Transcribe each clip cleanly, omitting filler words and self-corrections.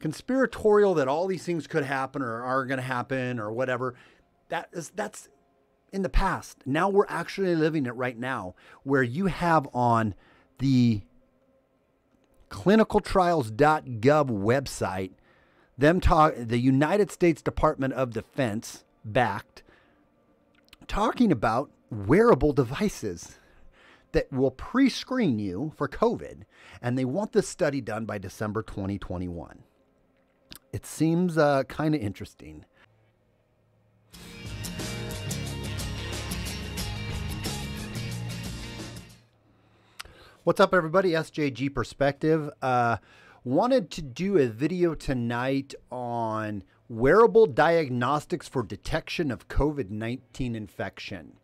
conspiratorial that all these things could happen or are going to happen or whatever, that's in the past. Now we're actually living it right now, where you have on the clinicaltrials.gov website, the United States Department of Defense backed, talking about wearable devices that will pre-screen you for COVID, and they want this study done by December 2021. It seems kind of interesting. What's up, everybody? SJG Perspective. Wanted to do a video tonight on wearable diagnostics for detection of COVID-19 infection.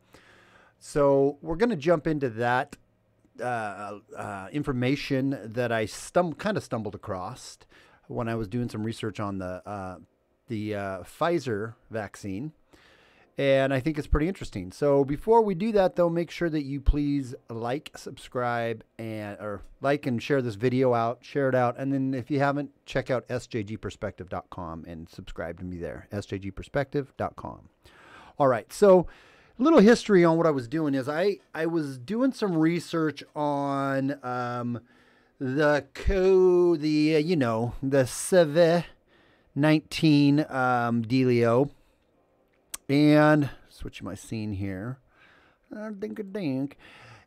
So we're going to jump into that information that I kind of stumbled across when I was doing some research on the Pfizer vaccine. And I think it's pretty interesting. So before we do that, though, make sure that you please like, subscribe, or like and share this video out, share it out. And then if you haven't, check out sjgperspective.com and subscribe to me there, sjgperspective.com. All right. So a little history on what I was doing is I was doing some research on the COVID-19 dealio. And switching my scene here. Dink-a-dink.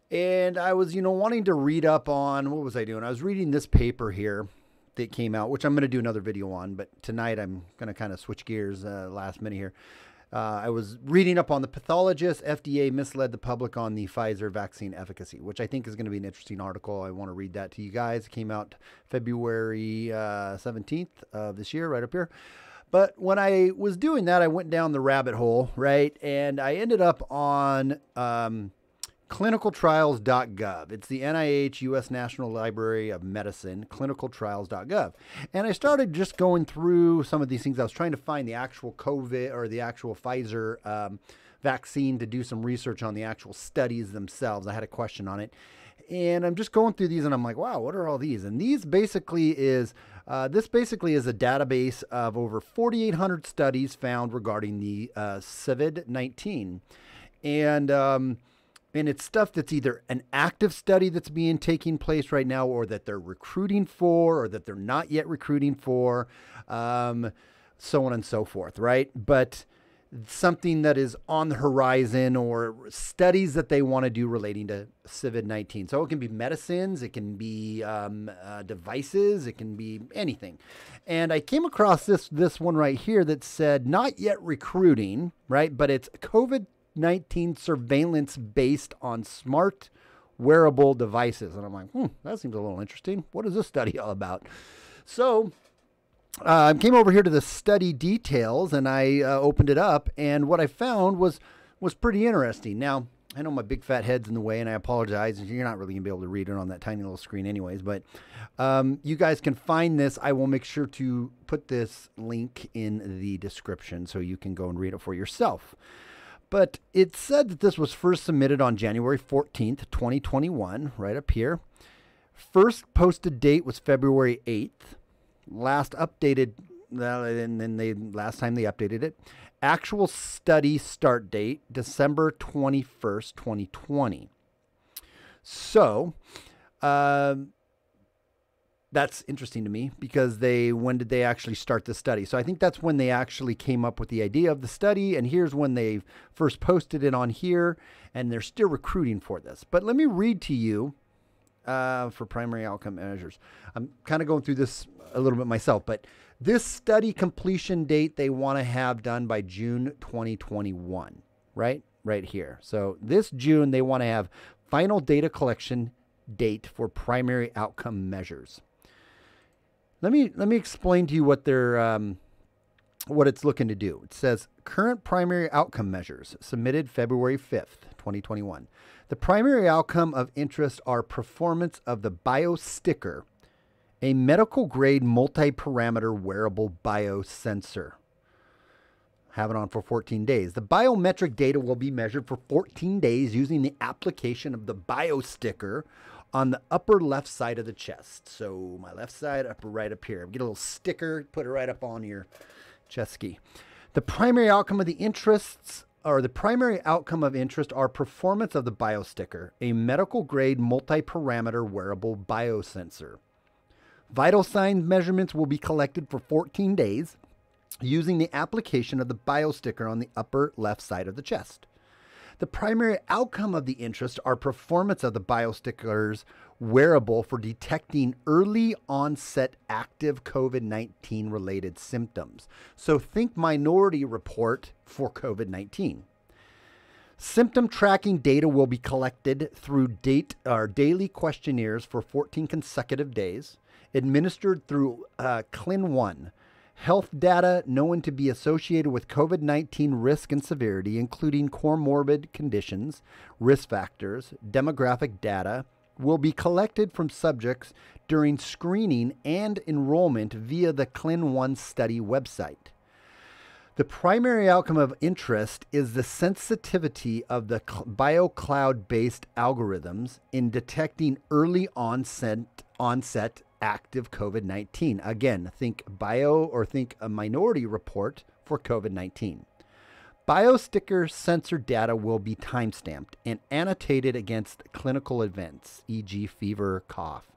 And I was, wanting to read up on, what was I doing? I was reading this paper here that came out, which I'm going to do another video on. But tonight I'm going to kind of switch gears last minute here. I was reading up on the pathologist. FDA misled the public on the Pfizer vaccine efficacy, which I think is going to be an interesting article. I want to read that to you guys. It came out February 17th of this year, right up here. But when I was doing that, I went down the rabbit hole, right? And I ended up on clinicaltrials.gov. It's the NIH U.S. National Library of Medicine, clinicaltrials.gov. And I started just going through some of these things. I was trying to find the actual COVID or the actual Pfizer vaccine to do some research on the actual studies themselves. I had a question on it. And I'm just going through these and I'm like, wow, what are all these? And these basically is, this basically is a database of over 4,800 studies found regarding the COVID-19. And it's stuff that's either an active study that's taking place right now, or that they're recruiting for, or that they're not yet recruiting for, so on and so forth, right? But something that is on the horizon, or studies that they want to do relating to COVID-19. So it can be medicines, it can be devices, it can be anything. And I came across this one right here that said not yet recruiting, right? But it's COVID-19 surveillance based on smart wearable devices. And I'm like, that seems a little interesting. What is this study all about? So I came over here to the study details and I opened it up, and what I found was pretty interesting. Now, I know my big fat head's in the way, and I apologize. You're not really going to be able to read it on that tiny little screen anyways, but you guys can find this. I will make sure to put this link in the description so you can go and read it for yourself. But it said that this was first submitted on January 14th, 2021, right up here. First posted date was February 8th. Last updated, and then last time they updated it. Actual study start date, December 21st, 2020. So, that's interesting to me because when did they actually start the study? So I think that's when they actually came up with the idea of the study, and here's when they first posted it on here, and they're still recruiting for this. But let me read to you for primary outcome measures. I'm kind of going through this a little bit myself, but this study completion date they want to have done by June 2021, right here. So this June they want to have final data collection date for primary outcome measures. Let me explain to you what they're what it's looking to do. It says current primary outcome measures submitted February 5th, 2021. The primary outcome of interest are performance of the BioSticker, a medical-grade multi-parameter wearable biosensor. Have it on for 14 days. The biometric data will be measured for 14 days using the application of the BioSticker on the upper left side of the chest. So my left side, upper right up here. Get a little sticker, put it right up on your chest ski. The primary outcome of interest are performance of the BioSticker, a medical grade multi-parameter wearable biosensor. Vital sign measurements will be collected for 14 days using the application of the BioSticker on the upper left side of the chest. The primary outcome of the interest are performance of the BioSticker's wearable for detecting early onset active COVID-19 related symptoms. So think Minority Report for COVID-19. Symptom tracking data will be collected through daily questionnaires for 14 consecutive days, administered through CLIN1. Health data known to be associated with COVID-19 risk and severity, including comorbid conditions, risk factors, demographic data, will be collected from subjects during screening and enrollment via the CLIN1 study website. The primary outcome of interest is the sensitivity of the BioCloud-based algorithms in detecting early onset active COVID-19. Again, think think a Minority Report for COVID-19. BioSticker sensor data will be timestamped and annotated against clinical events, e.g. fever, cough,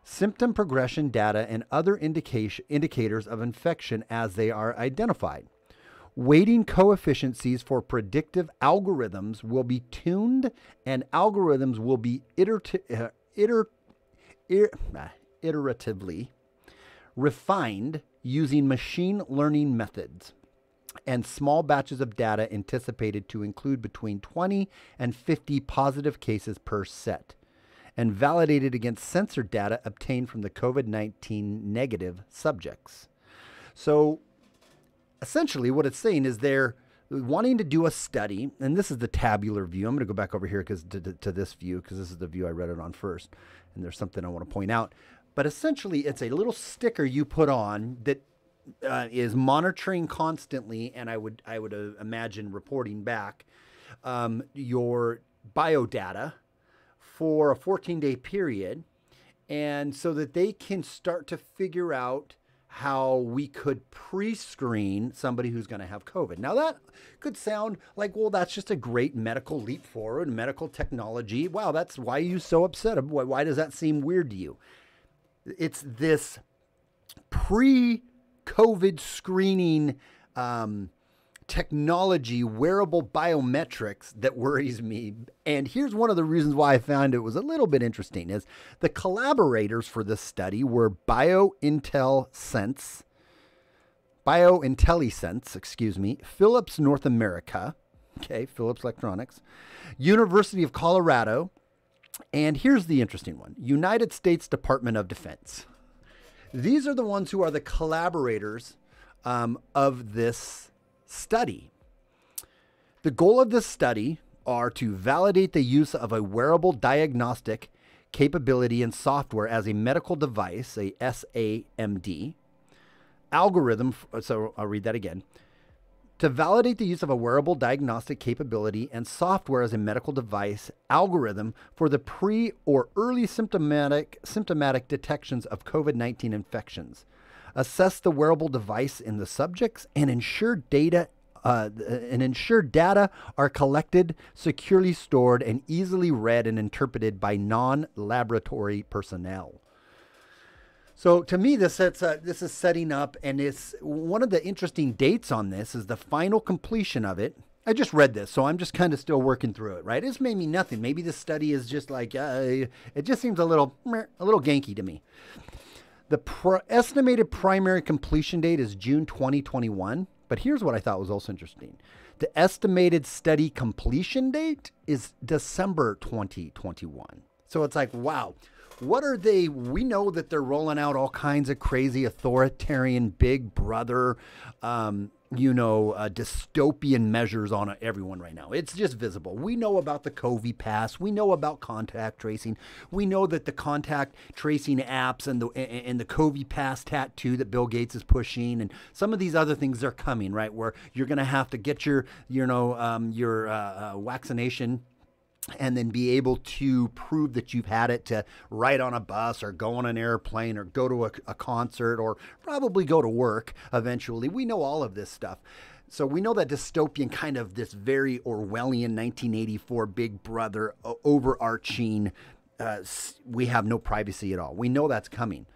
symptom progression data, and other indicators of infection as they are identified. Weighting coefficients for predictive algorithms will be tuned, and algorithms will be iteratively refined using machine learning methods, and small batches of data anticipated to include between 20 and 50 positive cases per set, and validated against sensor data obtained from the COVID-19 negative subjects. So essentially what it's saying is they're wanting to do a study, and this is the tabular view. I'm going to go back over here to this view because this is the view I read it on first, and there's something I want to point out. But essentially, it's a little sticker you put on that is monitoring constantly, and I would imagine reporting back your biodata for a 14-day period, and so that they can start to figure out how we could pre-screen somebody who's going to have COVID. Now that could sound like, well, that's just a great medical leap forward, medical technology. Wow, that's why are you so upset? Why does that seem weird to you? It's this pre-COVID screening technology, wearable biometrics that worries me. And here's one of the reasons why I found it was a little bit interesting is the collaborators for this study were BioIntelliSense, Philips North America, Philips Electronics, University of Colorado, and here's the interesting one, United States Department of Defense. These are the ones who are the collaborators of this study. The goal of this study are to validate the use of a wearable diagnostic capability and software as a medical device, a SAMD, algorithm. So I'll read that again. To validate the use of a wearable diagnostic capability and software as a medical device algorithm for the pre or early symptomatic detections of COVID-19 infections. Assess the wearable device in the subjects and ensure data are collected, securely stored, and easily read and interpreted by non-laboratory personnel. So to me, this is setting up, and it's one of the interesting dates on this is the final completion of it. I just read this, so I'm just kind of still working through it, right? It's made me nothing. Maybe this study is just like, it just seems a little ganky to me. The estimated primary completion date is June 2021, but here's what I thought was also interesting. The estimated study completion date is December 2021. So it's like, wow, what are they? We know that they're rolling out all kinds of crazy authoritarian big brother, dystopian measures on everyone right now. It's just visible. We know about the COVID pass. We know about contact tracing. We know that the contact tracing apps and the COVID pass tattoo that Bill Gates is pushing, and some of these other things are coming, right? Where you're going to have to get your vaccination and then be able to prove that you've had it to ride on a bus or go on an airplane or go to a concert or probably go to work eventually. We know all of this stuff. So we know that dystopian kind of this very Orwellian 1984 Big Brother overarching, we have no privacy at all. We know that's coming.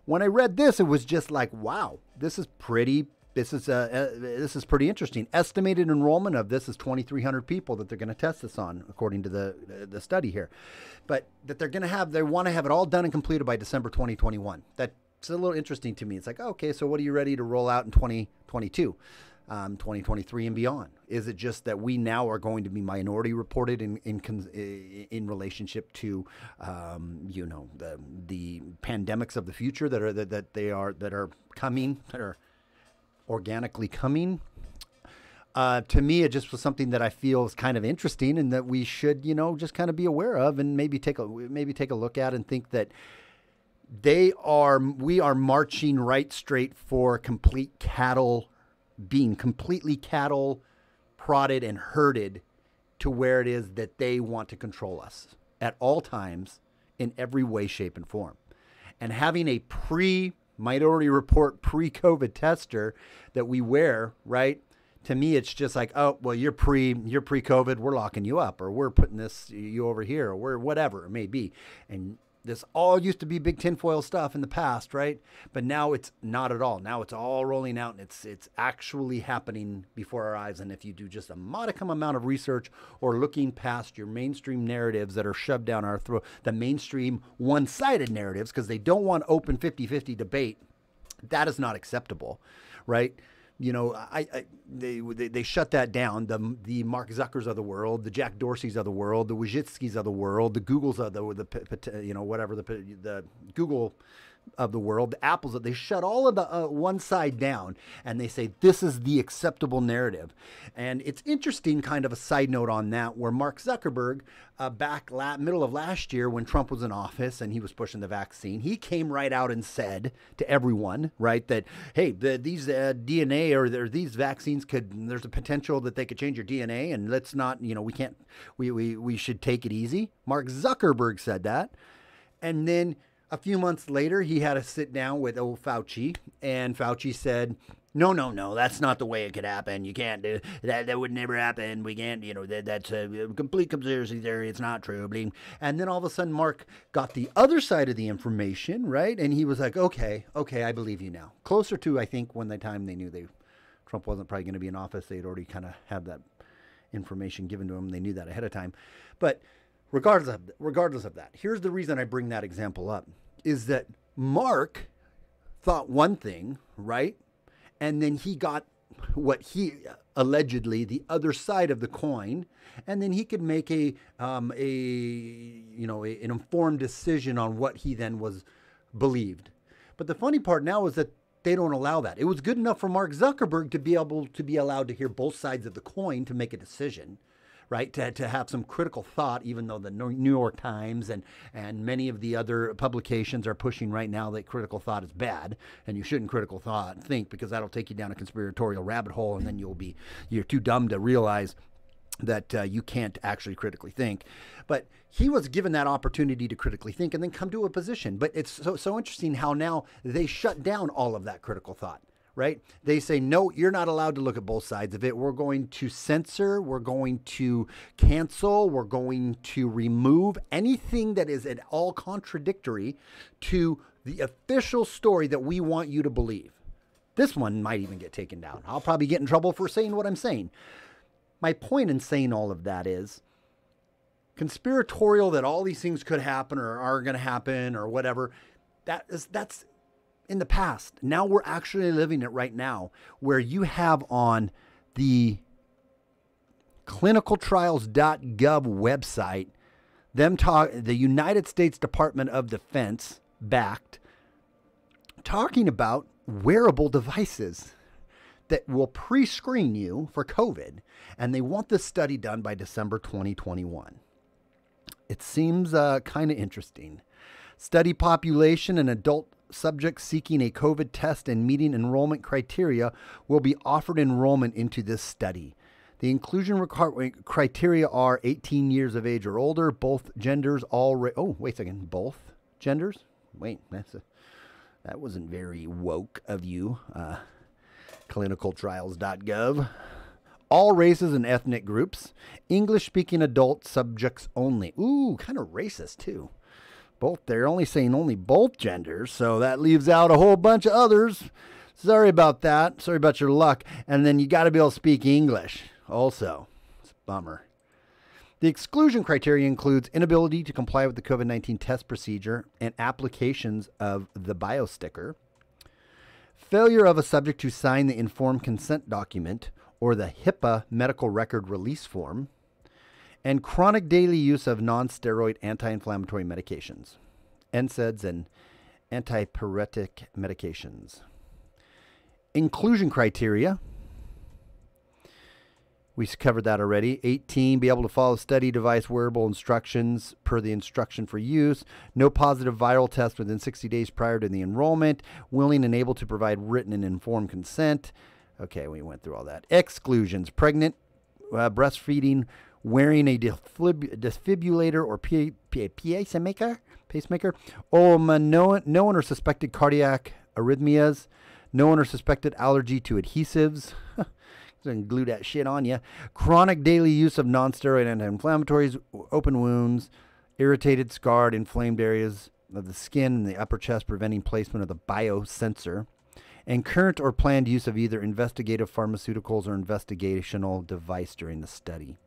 When I read this, it was just like, wow, this is pretty interesting. Estimated enrollment of this is 2,300 people that they're going to test this on, according to the study here. But that they want to have it all done and completed by December 2021. That's a little interesting to me. It's like, okay, so what are you ready to roll out in 2022? 2023 and beyond? Is it just that we now are going to be minority reported in relationship to the pandemics of the future that are coming, that are organically coming? To me, it just was something that I feel is kind of interesting and that we should, just kind of be aware of and maybe take a look at and think that we are marching right straight for being completely cattle prodded and herded to where it is that they want to control us at all times in every way, shape, and form. And having a Minority Report pre-COVID tester that we wear, right? To me, it's just like, oh, well, you're pre-COVID, we're locking you up, or we're putting you over here, or we're whatever it may be. And this all used to be big tinfoil stuff in the past, right? But now it's not at all. Now it's all rolling out, and it's actually happening before our eyes. And if you do just a modicum amount of research or looking past your mainstream narratives that are shoved down our throat, the mainstream one-sided narratives, because they don't want open 50-50 debate, that is not acceptable, right? They shut that down. The Mark Zuckers of the world, the Jack Dorseys of the world, the Wojcicki's of the world, the Googles of the Google of the world, the Apples, they shut all of the one side down, and they say this is the acceptable narrative. And it's interesting, kind of a side note on that, where Mark Zuckerberg, middle of last year when Trump was in office and he was pushing the vaccine, he came right out and said to everyone, right, that, hey, these DNA or these vaccines there's a potential that they could change your DNA, and let's not, we should take it easy. Mark Zuckerberg said that. And then a few months later, he had a sit down with old Fauci, and Fauci said, no, that's not the way it could happen. You can't do that. That would never happen. We can't, that's a complete conspiracy theory. It's not true. And then all of a sudden, Mark got the other side of the information, right? And he was like, okay, I believe you now. Closer to, I think, when the time they knew Trump wasn't probably going to be in office, they'd already kind of had that information given to him. They knew that ahead of time. But regardless of that, here's the reason I bring that example up, is that Mark thought one thing, right? And then he got what he allegedly the other side of the coin, and then he could make an informed decision on what he then believed. But the funny part now is that they don't allow that. It was good enough for Mark Zuckerberg to be able to be allowed to hear both sides of the coin to make a decision, right? To have some critical thought, even though the New York Times and many of the other publications are pushing right now that critical thought is bad, and you shouldn't think, because that'll take you down a conspiratorial rabbit hole, and then you're too dumb to realize that you can't actually critically think. But he was given that opportunity to critically think and then come to a position. But it's so interesting how now they shut down all of that critical thought. Right? They say, no, you're not allowed to look at both sides of it. We're going to censor, we're going to cancel, we're going to remove anything that is at all contradictory to the official story that we want you to believe. This one might even get taken down. I'll probably get in trouble for saying what I'm saying. My point in saying all of that is conspiratorial, that all these things could happen or are going to happen or whatever. That's in the past. Now we're actually living it right now, where you have on the clinicaltrials.gov website, the United States Department of Defense backed, talking about wearable devices that will pre-screen you for COVID, and they want this study done by December 2021. It seems kind of interesting. Study population and adult subjects seeking a COVID test and meeting enrollment criteria will be offered enrollment into this study. The inclusion criteria are 18 years of age or older, both genders, oh, wait a second, both genders? Wait, that wasn't very woke of you, clinicaltrials.gov. All races and ethnic groups, English-speaking adult subjects only. Ooh, kind of racist, too. They're only saying only both genders, so that leaves out a whole bunch of others. Sorry about that. Sorry about your luck. And then you got to be able to speak English also. It's a bummer. The exclusion criteria includes inability to comply with the COVID-19 test procedure and applications of the biosticker, failure of a subject to sign the informed consent document or the HIPAA medical record release form, and chronic daily use of non-steroid anti-inflammatory medications, NSAIDs and antipyretic medications. Inclusion criteria. We covered that already. 18, be able to follow study device wearable instructions per the instruction for use. No positive viral test within 60 days prior to the enrollment. Willing and able to provide written and informed consent. Okay, we went through all that. Exclusions. Pregnant, breastfeeding, wearing a defibrillator or pacemaker, or known or suspected cardiac arrhythmias, known or suspected allergy to adhesives. And glue that shit on you. Chronic daily use of non-steroid anti-inflammatories, open wounds, irritated, scarred, inflamed areas of the skin and the upper chest, preventing placement of the biosensor, and current or planned use of either investigative pharmaceuticals or investigational device during the study.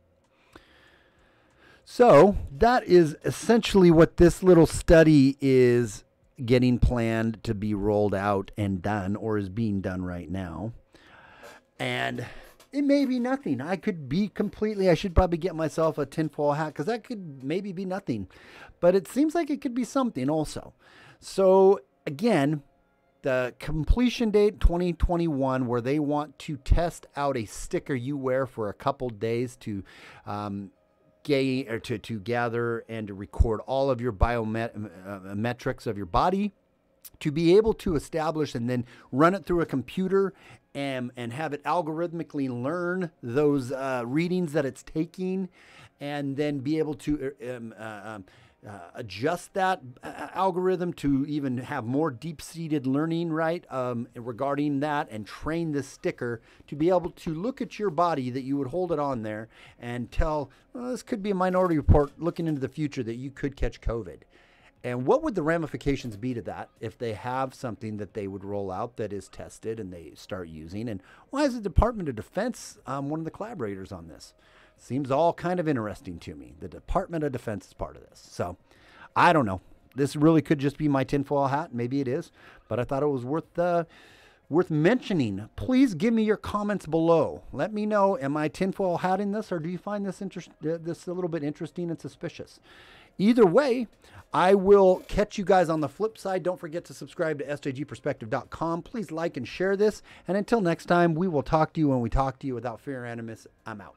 So that is essentially what this little study is getting planned to be rolled out and done, or is being done right now. And it may be nothing. I should probably get myself a tinfoil hat, because that could maybe be nothing. But it seems like it could be something also. So again, the completion date 2021, where they want to test out a sticker you wear for a couple days to to gather and to record all of your biometrics of your body, to be able to establish and then run it through a computer and have it algorithmically learn those readings that it's taking, and then be able to adjust that algorithm to even have more deep-seated learning, right, regarding that, and train this sticker to be able to look at your body, that you would hold it on there and tell, well, this could be a minority report looking into the future that you could catch COVID. And what would the ramifications be to that if they have something that they would roll out that is tested and they start using? And why is the Department of Defense one of the collaborators on this? Seems all kind of interesting to me. The Department of Defense is part of this. So I don't know. This really could just be my tinfoil hat. Maybe it is. But I thought it was worth mentioning. Please give me your comments below. Let me know, am I tinfoil hatting this, or do you find this this a little bit interesting and suspicious? Either way, I will catch you guys on the flip side. Don't forget to subscribe to sjgperspective.com. Please like and share this. And until next time, we will talk to you when we talk to you. Without fear or animus, I'm out.